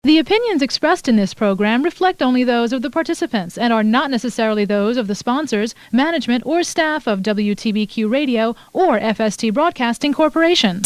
The opinions expressed in this program reflect only those of the participants and are not necessarily those of the sponsors, management, or staff of WTBQ Radio or FST Broadcasting Corporation.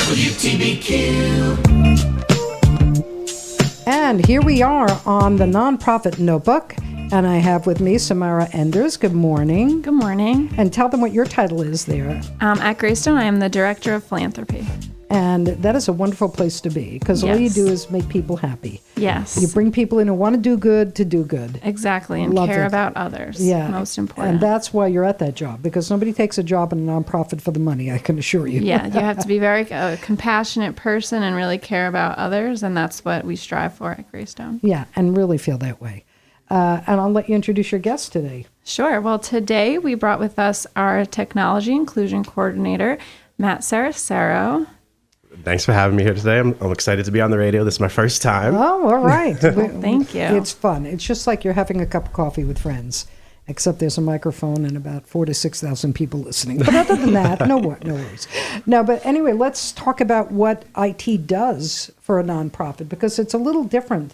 WTBQ. And here we are on the Nonprofit Notebook, and I have with me Samara Enders. Good morning. Good morning. And tell them what your title is there. At Greystone, I am the Director of Philanthropy. And that is a wonderful place to be, because all you do is make people happy. Yes. You bring people in who want to do good. Exactly, and care about others. Yeah. Most important. And that's why you're at that job, because nobody takes a job in a nonprofit for the money, I can assure you. Yeah, you have to be very compassionate person and really care about others, and that's what we strive for at Greystone. Yeah, and really feel that way. And I'll let you introduce your guest today. Sure. Well, today we brought with us our Technology Inclusion Coordinator, Matt Saracero. Thanks for having me here today. I'm excited to be on the radio. This is my first time. Oh, all right. Thank you. It's fun. It's just like you're having a cup of coffee with friends, except there's a microphone and about 4,000 to 6,000 people listening. But other than that, no worries. No, but anyway, let's talk about what IT does for a nonprofit, because it's a little different,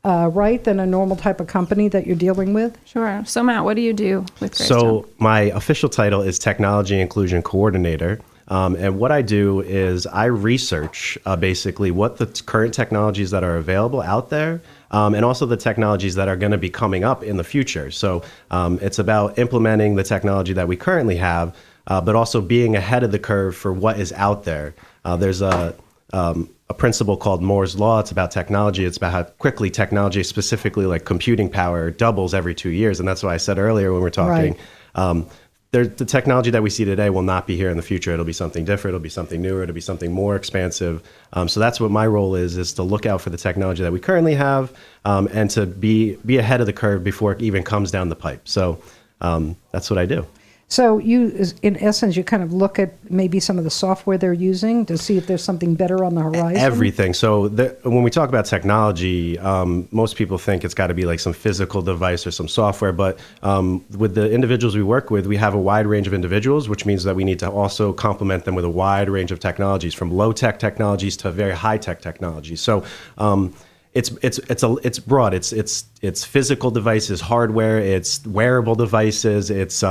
right, than a normal type of company that you're dealing with. Sure. So, Matt, what do you do with Greystone? So my official title is Technology Inclusion Coordinator. And what I do is I research basically what the current technologies that are available out there, and also the technologies that are going to be coming up in the future. So it's about implementing the technology that we currently have, but also being ahead of the curve for what is out there. There's a principle called Moore's Law. It's about technology. It's about how quickly technology, specifically like computing power, doubles every 2 years. And that's why I said earlier when we're talking, the technology that we see today will not be here in the future. It'll be something different. It'll be something newer. It'll be something more expansive. So that's what my role is to look out for the technology that we currently have, and to be ahead of the curve before it even comes down the pipe. So that's what I do. So you, in essence, you kind of look at maybe some of the software they're using to see if there's something better on the horizon? Everything. So when we talk about technology, most people think it's got to be like some physical device or some software. But with the individuals we work with, we have a wide range of individuals, which means that we need to also complement them with a wide range of technologies, from low-tech technologies to very high-tech technologies. So it's broad. It's physical devices, hardware, it's wearable devices, it's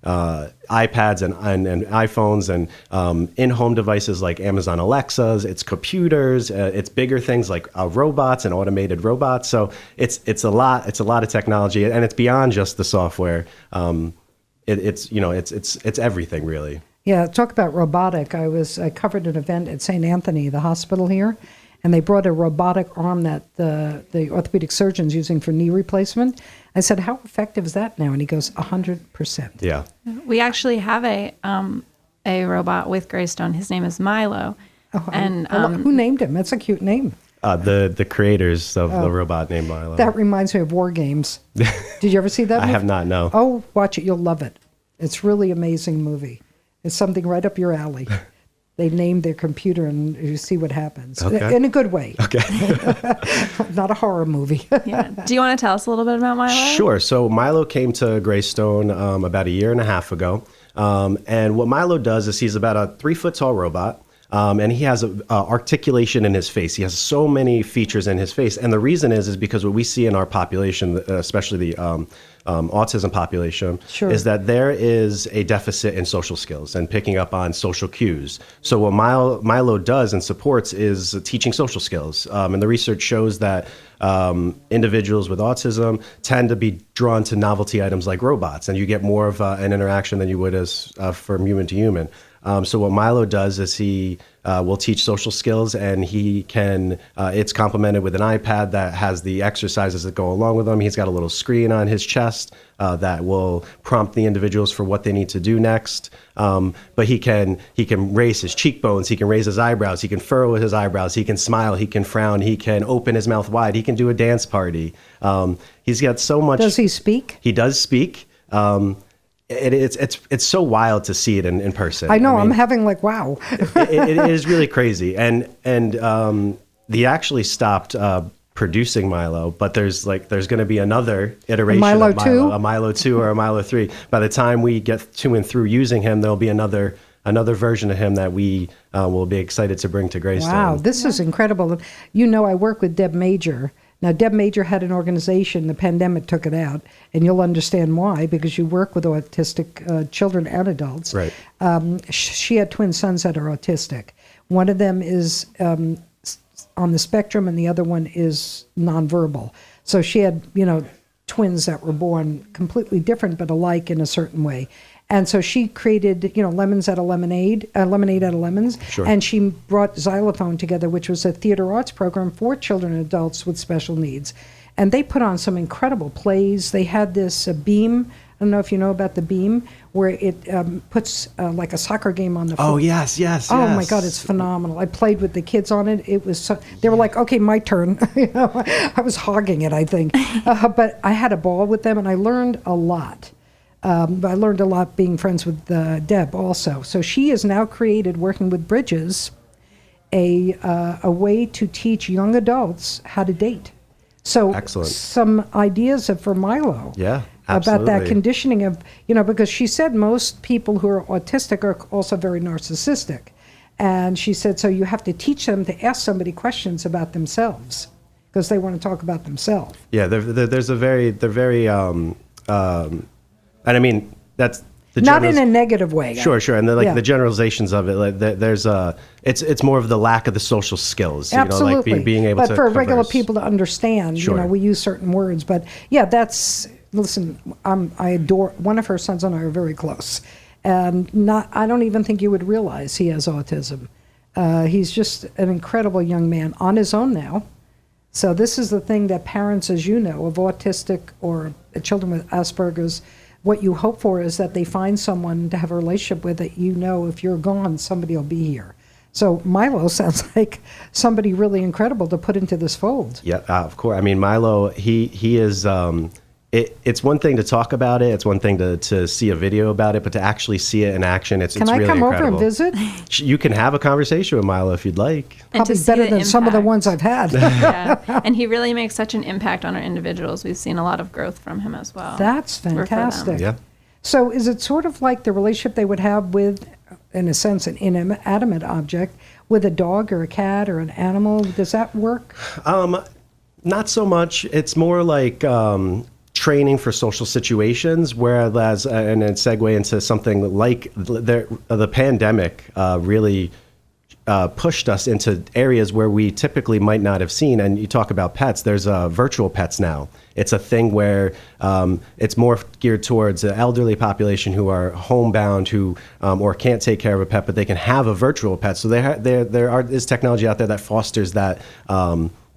iPads and iPhones, and in-home devices like Amazon Alexas, it's computers, it's bigger things like robots and automated robots. So it's a lot of technology, and it's beyond just the software. It's everything really. Yeah, talk about robotic. I covered an event at St. Anthony, the hospital here, and they brought a robotic arm that the orthopedic surgeon's using for knee replacement. I said, how effective is that now? And he goes, 100%. Yeah. We actually have a robot with Greystone. His name is Milo. Oh, and who named him? That's a cute name. The creators of the robot named Milo. That reminds me of War Games. Did you ever see that movie? I have not, no. Oh, watch it. You'll love it. It's really amazing movie. It's something right up your alley. They name their computer, and you see what happens. Okay. In a good way. Okay. Not a horror movie. Yeah. Do you want to tell us a little bit about Milo? Sure. So Milo came to Greystone about 1.5 years ago. And what Milo does is he's about a 3-foot-tall robot. And he has articulation in his face. He has so many features in his face. And the reason is because what we see in our population, especially the autism population, is that there is a deficit in social skills and picking up on social cues. So what Milo does and supports is teaching social skills. And the research shows that individuals with autism tend to be drawn to novelty items like robots, and you get more of an interaction than you would as from human to human. So what Milo does is he will teach social skills, and he can, it's complemented with an iPad that has the exercises that go along with them. He's got a little screen on his chest that will prompt the individuals for what they need to do next. But he can raise his cheekbones, he can raise his eyebrows, he can furrow his eyebrows, he can smile, he can frown, he can open his mouth wide, he can do a dance party. He's got so much. Does he speak? He does speak. It's so wild to see it in person. I know. I mean, I'm having like, wow. it is really crazy. And they actually stopped producing Milo, but there's going to be another iteration of Milo, a Milo 2 or a Milo 3. By the time we get to and through using him, there'll be another another version of him that we will be excited to bring to Greystone. Wow, this is incredible. You know, I work with Deb Major. Now, Deb Major had an organization. The pandemic took it out, and you'll understand why, because you work with autistic children and adults. Right. She had twin sons that are autistic. One of them is on the spectrum, and the other one is nonverbal. So she had, twins that were born completely different but alike in a certain way. And so she created, lemons out of lemonade, lemonade out of lemons. Sure. And she brought Xylophone together, which was a theater arts program for children and adults with special needs. And they put on some incredible plays. They had this beam. I don't know if you know about the beam, where it puts like a soccer game on the floor. Oh, yes. Oh, my God, it's phenomenal. I played with the kids on it. It was so, they were like, okay, my turn. I was hogging it, I think. But I had a ball with them, and I learned a lot. I learned a lot being friends with Deb also. So she has now created, working with Bridges, a way to teach young adults how to date. So excellent. Some ideas for Milo. Yeah, absolutely. About that conditioning of, because she said most people who are autistic are also very narcissistic. And she said, so you have to teach them to ask somebody questions about themselves because they want to talk about themselves. Yeah, they're very, and I mean, that's the not in a negative way. Sure. And the generalizations of it, like there's it's more of the lack of the social skills. Absolutely. Like being able to. But for regular people to understand, sure. We use certain words. But yeah, listen, I adore, one of her sons and I are very close. And I don't even think you would realize he has autism. He's just an incredible young man on his own now. So this is the thing that parents, as you know, of autistic or children with Asperger's, what you hope for is that they find someone to have a relationship with that if you're gone, somebody will be here. So Milo sounds like somebody really incredible to put into this fold. Yeah, of course. I mean, Milo, he is. It's one thing to talk about it. It's one thing to see a video about it, but to actually see it in action, it's really incredible. Can I come over and visit? You can have a conversation with Milo if you'd like. Probably better than some of the ones I've had. Yeah, and he really makes such an impact on our individuals. We've seen a lot of growth from him as well. That's fantastic. Yeah. So is it sort of like the relationship they would have with, in a sense, an inanimate object, with a dog or a cat or an animal? Does that work? Not so much. It's more like training for social situations, whereas, and then segue into something like the pandemic really pushed us into areas where we typically might not have seen. And you talk about pets, there's virtual pets now. It's a thing where it's more geared towards the elderly population who are homebound, who or can't take care of a pet, but they can have a virtual pet. So there is technology out there that fosters that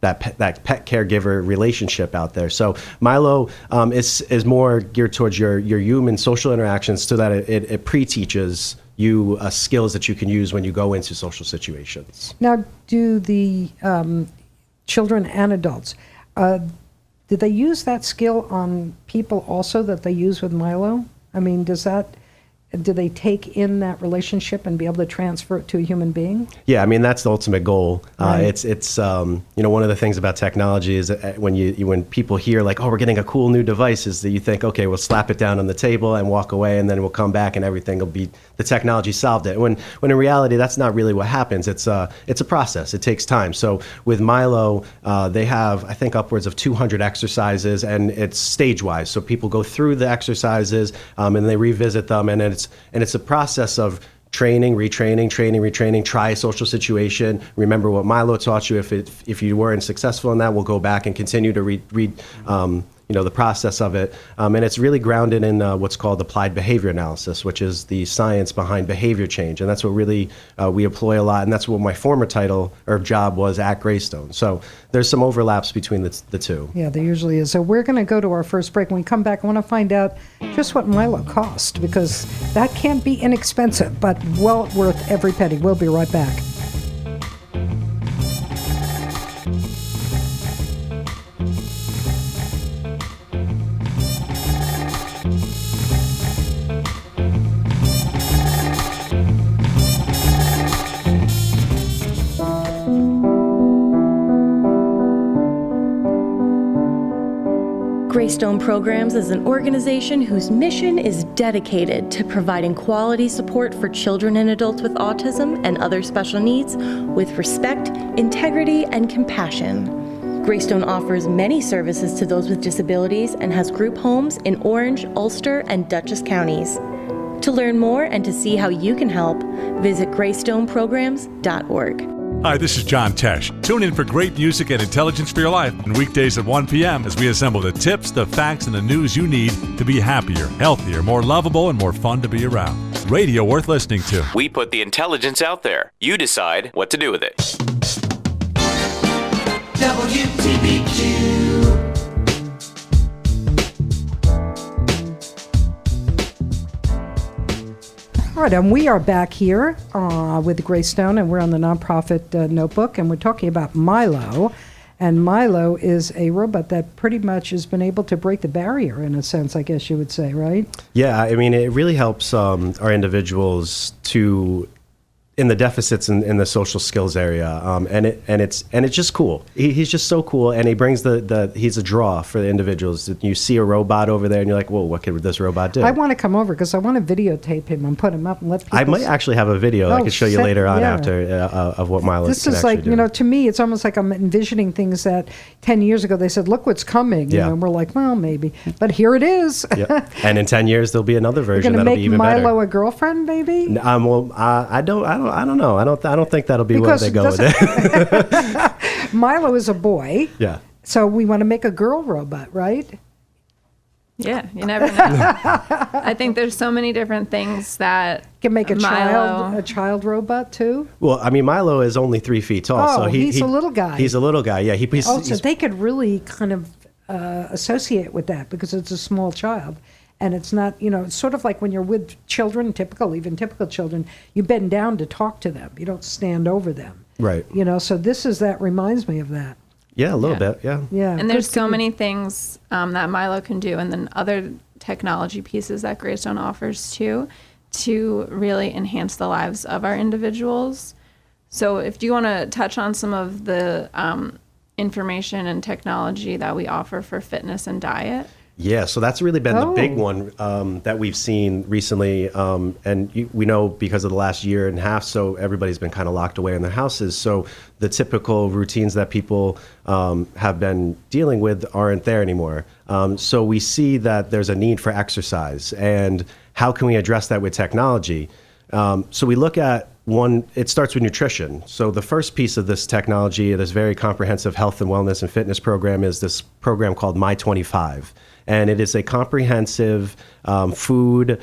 pet caregiver relationship out there. So Milo is more geared towards your human social interactions, so that it pre-teaches you skills that you can use when you go into social situations. Now, do the children and adults, do they use that skill on people also that they use with Milo? I mean, do they take in that relationship and be able to transfer it to a human being? Yeah, I mean, that's the ultimate goal. Right. It's one of the things about technology is that when people hear like, oh, we're getting a cool new device, is that you think, okay, we'll slap it down on the table and walk away, and then we'll come back and everything will be, the technology solved it. When in reality, that's not really what happens. It's a process. It takes time. So with Milo, they have, I think, upwards of 200 exercises, and it's stage-wise. So people go through the exercises and they revisit them, and it's a process of training, retraining, try a social situation, remember what Milo taught you. If you weren't successful in that, we'll go back and continue to read the process of it. And it's really grounded in what's called applied behavior analysis, which is the science behind behavior change. And that's what really we employ a lot. And that's what my former title or job was at Graystone. So there's some overlaps between the two. Yeah, there usually is. So we're going to go to our first break. When we come back, I want to find out just what Milo cost, because that can't be inexpensive, but well worth every penny. We'll be right back. Greystone Programs is an organization whose mission is dedicated to providing quality support for children and adults with autism and other special needs with respect, integrity, and compassion. Greystone offers many services to those with disabilities and has group homes in Orange, Ulster, and Dutchess counties. To learn more and to see how you can help, visit greystoneprograms.org. Hi, this is John Tesh. Tune in for great music and intelligence for your life on weekdays at 1 p.m. as we assemble the tips, the facts, and the news you need to be happier, healthier, more lovable, and more fun to be around. Radio worth listening to. We put the intelligence out there. You decide what to do with it. WTBQ. All right, and we are back here with Graystone, and we're on the nonprofit notebook, and we're talking about Milo. And Milo is a robot that pretty much has been able to break the barrier, in a sense, I guess you would say, right? Yeah, I mean, it really helps our individuals to in the deficits in the social skills area, and it's just cool. He's just so cool, and he brings he's a draw for the individuals. You see a robot over there, and you're like, "Whoa, what could this robot do?" I want to come over because I want to videotape him and put him up and let people. I might actually have a video I can show you later on after of what Milo. This is like, to me, it's almost like I'm envisioning things that 10 years ago they said, "Look what's coming," and we're like, "Well, maybe," but here it is. Yep. And in 10 years there'll be another version that'll be even better. Make Milo a girlfriend, maybe? Well, I don't know. I don't think that'll be where they go with it. Milo is a boy. Yeah. So we want to make a girl robot, right? Yeah, you never know. I think there's so many different things that can make a child robot too. Well, I mean, Milo is only 3 feet tall, so he's a little guy. He's a little guy. Yeah, so they could really kind of associate with that because it's a small child. And it's not, it's sort of like when you're with children, even typical children, you bend down to talk to them. You don't stand over them. Right. So that reminds me of that. Yeah, a little bit, yeah. Yeah. And there's so many things that Milo can do, and then other technology pieces that Greystone offers too, to really enhance the lives of our individuals. So if you want to touch on some of the information and technology that we offer for fitness and diet. Yeah, so that's really been the big one that we've seen recently. And we know because of the last year and a half, so everybody's been kind of locked away in their houses. So the typical routines that people have been dealing with aren't there anymore. So we see that there's a need for exercise. And how can we address that with technology? So we look at it starts with nutrition. So the first piece of this technology, this very comprehensive health and wellness and fitness program, is this program called My25. And it is a comprehensive comprehensive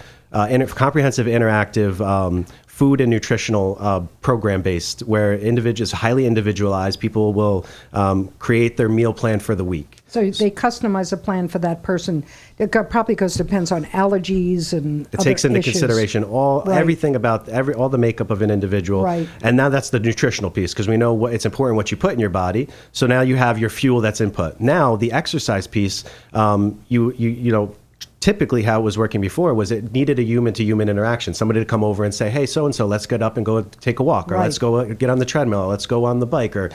interactive food and nutritional program based, where individuals, highly individualized, people will create their meal plan for the week. So they customize a plan for that person. It probably depends on allergies and it takes into consideration everything about all the makeup of an individual. Right. And now that's the nutritional piece, because we know it's important what you put in your body. So now you have your fuel that's input. Now the exercise piece, typically how it was working before was it needed a human-to-human interaction. Somebody to come over and say, hey, so-and-so, let's get up and go take a walk, or let's go get on the treadmill, or let's go on the bike. Or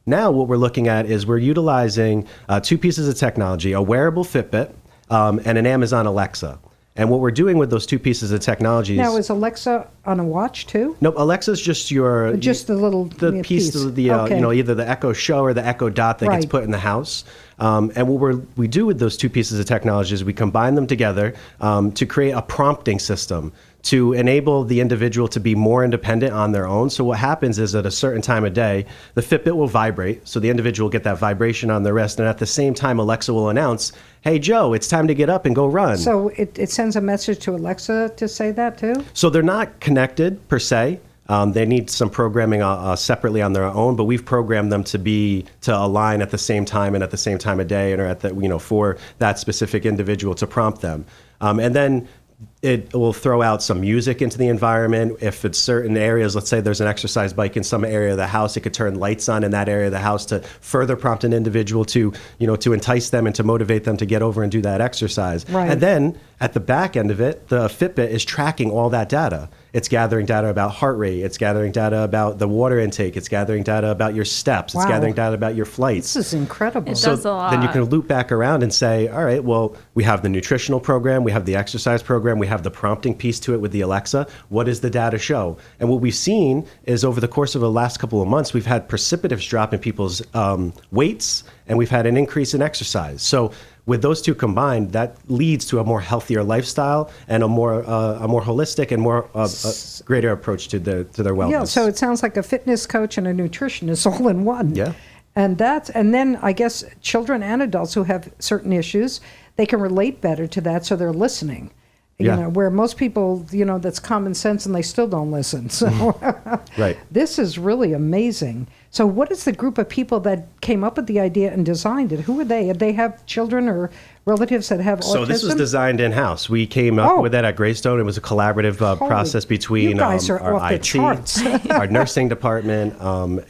now what we're looking at is we're utilizing two pieces of technology, a wearable Fitbit and an Amazon Alexa. And what we're doing with those two pieces of technology now, is Alexa on a watch too? Nope, Alexa's just the piece of the either the Echo Show or the Echo Dot that gets put in the house. And what we do with those two pieces of technology is we combine them together to create a prompting system to enable the individual to be more independent on their own. So what happens is at a certain time of day, the Fitbit will vibrate, so the individual will get that vibration on their wrist, and at the same time, Alexa will announce, hey, Joe, it's time to get up and go run. So it sends a message to Alexa to say that too? So they're not connected per se. They need some programming separately on their own, but we've programmed them to align at the same time and at the same time of day, and or at the for that specific individual to prompt them, and then it will throw out some music into the environment. If it's certain areas, let's say there's an exercise bike in some area of the house, it could turn lights on in that area of the house to further prompt an individual to entice them and to motivate them to get over and do that exercise. Right. And then at the back end of it, the Fitbit is tracking all that data. It's gathering data about heart rate. It's gathering data about the water intake. It's gathering data about your steps. It's Wow. gathering data about your flights. This is incredible. It does a lot. Then you can loop back around and say, all right, well, we have the nutritional program, we have the exercise program, we have the prompting piece to it with the Alexa. What does the data show? And what we've seen is over the course of the last couple of months, we've had precipitous drop in people's weights, and we've had an increase in exercise. So with those two combined, that leads to a more healthier lifestyle and a more holistic and more greater approach to their wellness. Yeah, so it sounds like a fitness coach and a nutritionist all in one. Yeah. And then I guess children and adults who have certain issues, they can relate better to that, so they're listening. Yeah. You know, where most people, you know, that's common sense and they still don't listen. So Right. This is really amazing. So what is the group of people that came up with the idea and designed it? Who are they? Did they have children or relatives that have autism? So this was designed in-house. We came up with that at Greystone. It was a collaborative process between you guys are our off the IT, charts. our nursing department,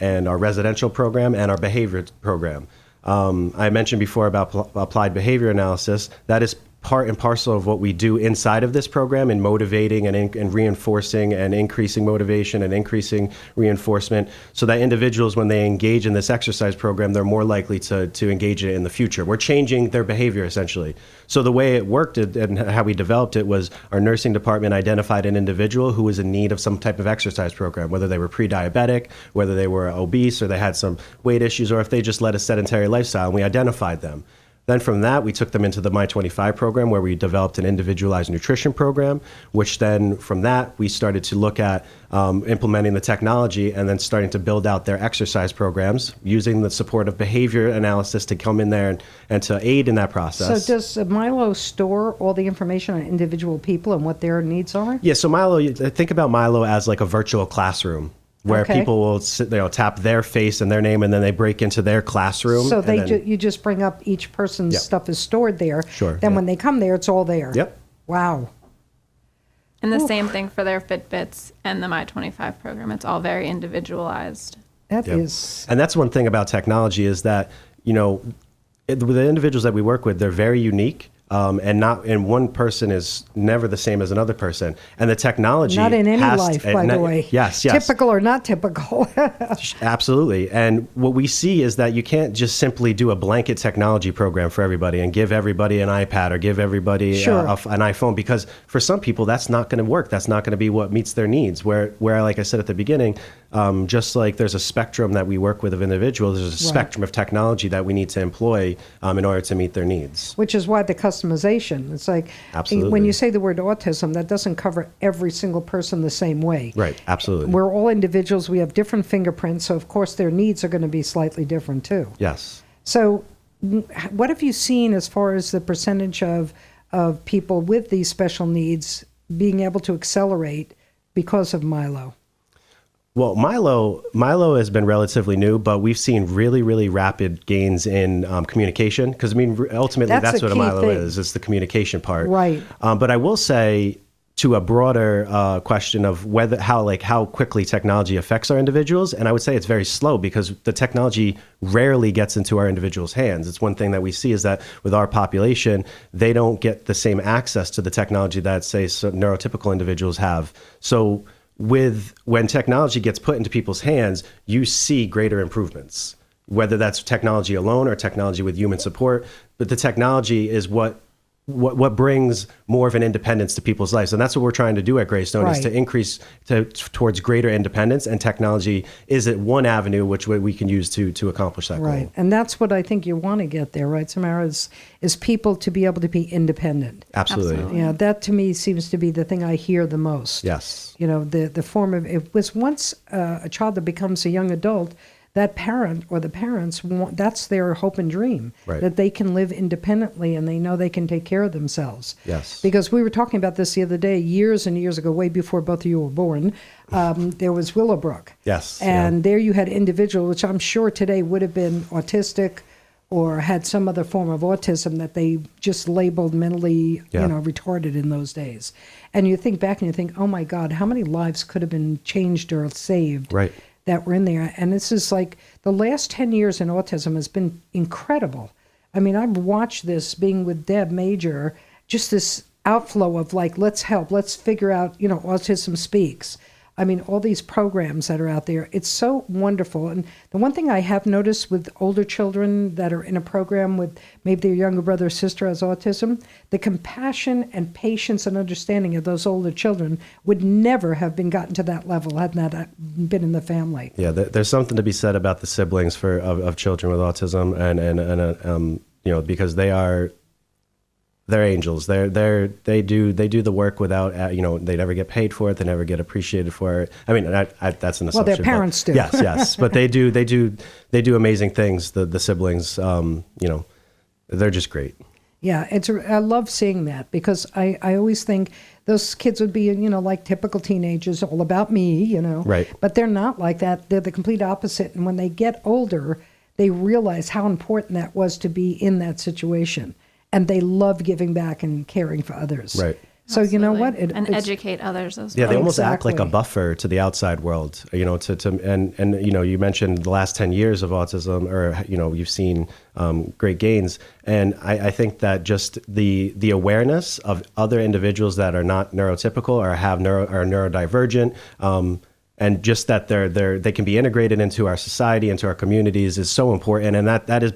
and our residential program and our behavior program. I mentioned before about applied behavior analysis. That is part and parcel of what we do inside of this program in motivating and reinforcing and increasing motivation and increasing reinforcement so that individuals, when they engage in this exercise program, they're more likely to engage in it in the future. We're changing their behavior, essentially. So the way it worked and how we developed it was our nursing department identified an individual who was in need of some type of exercise program, whether they were pre-diabetic, whether they were obese, or they had some weight issues, or if they just led a sedentary lifestyle, and we identified them. Then from that, we took them into the My25 program, where we developed an individualized nutrition program, which then from that, we started to look at implementing the technology and then starting to build out their exercise programs using the support of behavior analysis to come in there and to aid in that process. So does Milo store all the information on individual people and what their needs are? Yeah, so Milo, think about Milo as like a virtual classroom, where people will tap their face and their name, and then they break into their classroom. So you just bring up each person's stuff is stored there. Sure. Then when they come there, it's all there. Yep. Wow. And the same thing for their Fitbits and the My25 program. It's all very individualized. That is. And that's one thing about technology is that, the individuals that we work with, they're very unique. And one person is never the same as another person. And the technology not in any life, by the way. Yes. Typical or not typical. Absolutely. And what we see is that you can't just simply do a blanket technology program for everybody and give everybody an iPad or give everybody an iPhone, because for some people that's not going to work. That's not going to be what meets their needs. Where like I said at the beginning, just like there's a spectrum that we work with of individuals, there's a spectrum of technology that we need to employ in order to meet their needs. Which is why the customization. It's like when you say the word autism, that doesn't cover every single person the same way. Right, absolutely. We're all individuals. We have different fingerprints, so of course their needs are going to be slightly different too. Yes. So what have you seen as far as the percentage of people with these special needs being able to accelerate because of Milo? Well, Milo has been relatively new, but we've seen really, really rapid gains in communication. Because ultimately, that's what a Milo is. It's the communication part. Right. But I will say, to a broader question of how quickly technology affects our individuals, and I would say it's very slow because the technology rarely gets into our individuals' hands. It's one thing that we see is that with our population, they don't get the same access to the technology that, say, neurotypical individuals have. So when technology gets put into people's hands, you see greater improvements, whether that's technology alone or technology with human support. But the technology is what brings more of an independence to people's lives. And that's what we're trying to do at Greystone, is to increase towards greater independence. And technology is one avenue which we can use to accomplish that goal. Right. And that's what I think you want to get there, right, Samara, is people to be able to be independent. Absolutely. Yeah, that to me seems to be the thing I hear the most. Yes. The form of, it was once a child that becomes a young adult, that parent or the parents that's their hope and dream, that they can live independently and they know they can take care of themselves. Yes. Because we were talking about this the other day, years and years ago, way before both of you were born, there was Willowbrook. Yes. And there you had individual, which I'm sure today would have been autistic or had some other form of autism that they just labeled mentally, retarded in those days. And you think back and you think, oh my God, how many lives could have been changed or saved? Right. That were in there. And this is like the last 10 years in autism has been incredible. I mean, I've watched this being with Deb Major, just this outflow of like, let's help, let's figure out, Autism Speaks. I mean, all these programs that are out there, it's so wonderful. And the one thing I have noticed with older children that are in a program with maybe their younger brother or sister has autism, the compassion and patience and understanding of those older children would never have been gotten to that level had that been in the family. Yeah, there's something to be said about the siblings of children with autism, and because they're angels. They do the work without they never get paid for it. They never get appreciated for it. I mean, that's an assumption. Well, their parents do. Yes, but they do amazing things. The siblings, they're just great. Yeah, I love seeing that because I always think those kids would be, like typical teenagers, all about me, Right. But they're not like that. They're the complete opposite. And when they get older, they realize how important that was to be in that situation. And they love giving back and caring for others. Right. So Absolutely. You know what? And educate others as well. Yeah, they almost act Exactly. like a buffer to the outside world. You mentioned the last 10 years of autism, or you've seen great gains, and I think that just the awareness of other individuals that are not neurotypical or are neurodivergent. And just that they can be integrated into our society, into our communities, is so important. And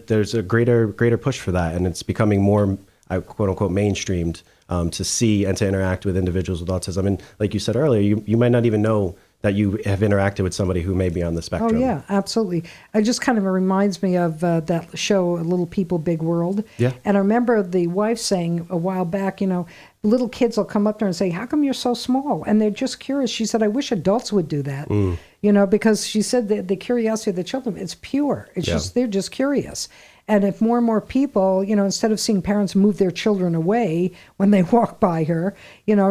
there's a greater push for that, and it's becoming more, quote unquote, mainstreamed to see and to interact with individuals with autism. And like you said earlier, you might not even know that you have interacted with somebody who may be on the spectrum. Oh yeah, absolutely. It just kind of reminds me of that show, Little People, Big World. Yeah. And I remember the wife saying a while back, little kids will come up there and say, how come you're so small? And they're just curious. She said, I wish adults would do that, because she said the curiosity of the children, it's pure. It's just, they're just curious. And if more and more people, instead of seeing parents move their children away when they walk by her,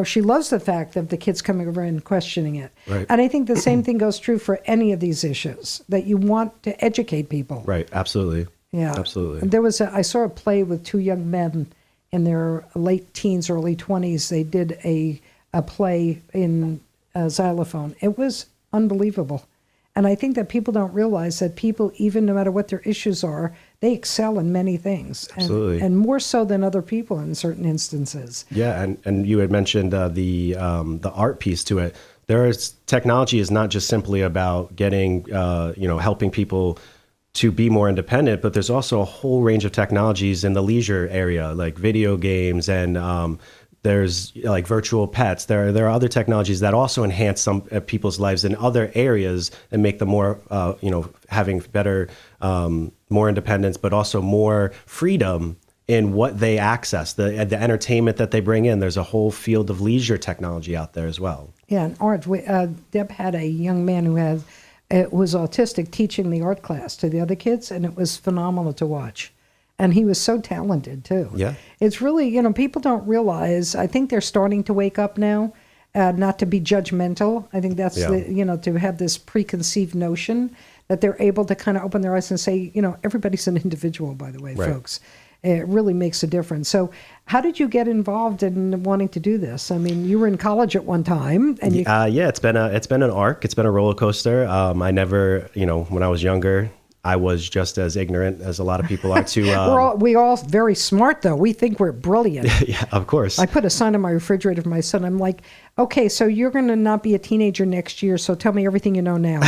she loves the fact of the kids coming over and questioning it. Right. And I think the same thing goes true for any of these issues, that you want to educate people. Right. Absolutely. Yeah. Absolutely. And I saw a play with two young men in their late teens, early 20s. They did a play in xylophone. It was unbelievable. And I think that people don't realize that people, even no matter what their issues are, they excel in many things. Absolutely. And more so than other people in certain instances. Yeah, and you had mentioned the art piece to it. Technology is not just simply about getting, helping people to be more independent, but there's also a whole range of technologies in the leisure area, like video games, and there's like virtual pets. There are other technologies that also enhance some people's lives in other areas and make them more, having better, more independence, but also more freedom in what they access, the entertainment that they bring in. There's a whole field of leisure technology out there as well. Yeah, and art. Deb had a young man who was autistic teaching the art class to the other kids, and it was phenomenal to watch. And he was so talented, too. Yeah. It's really, people don't realize, I think they're starting to wake up now, not to be judgmental. I think that's, to have this preconceived notion that they're able to kind of open their eyes and say, everybody's an individual, by the way, Right. folks. It really makes a difference. So how did you get involved in wanting to do this? I mean, you were in college at one time. And it's been an arc. It's been a roller coaster. I never, when I was younger, I was just as ignorant as a lot of people are to. We all very smart, though. We think we're brilliant. Yeah, of course. I put a sign on my refrigerator for my son. I'm like, okay, so you're going to not be a teenager next year, so tell me everything you know now.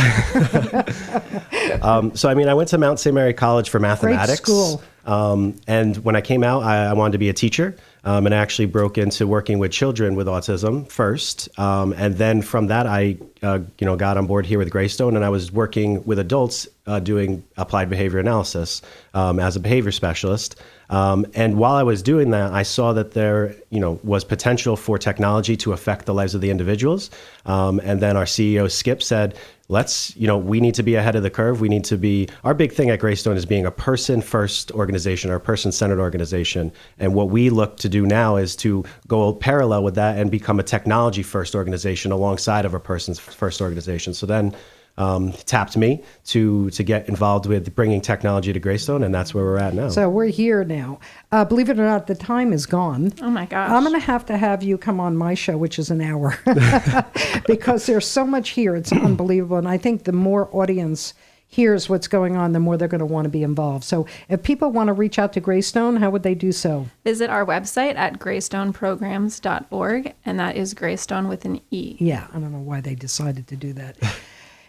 I went to Mount St. Mary College for mathematics. Great school. And when I came out, I wanted to be a teacher. And I actually broke into working with children with autism first. And then from that, I got on board here with Greystone, and I was working with adults doing applied behavior analysis as a behavior specialist. And while I was doing that, I saw that there was potential for technology to affect the lives of the individuals. And then our CEO, Skip, said, we need to be ahead of the curve. Our big thing at Greystone is being a person-first organization or a person-centered organization. And what we look to do now is to go parallel with that and become a technology-first organization alongside of a person-first organization. So then tapped me to get involved with bringing technology to Greystone, and that's where we're at now. So we're here now. Believe it or not, the time is gone. Oh my gosh. I'm going to have you come on my show, which is an hour, because there's so much here. It's unbelievable. And I think the more audience hears what's going on, the more they're going to want to be involved. So if people want to reach out to Greystone, how would they do so? Visit our website at greystoneprograms.org, and that is Greystone with an E. Yeah, I don't know why they decided to do that.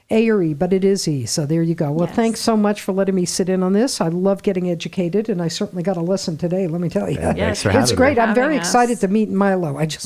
A or E, but it is E, so there you go. Well, Yes. Thanks so much for letting me sit in on this. I love getting educated, and I certainly got a lesson today, let me tell you. Yeah, thanks for having It's me. great. I'm very Having us. excited to meet Milo. I just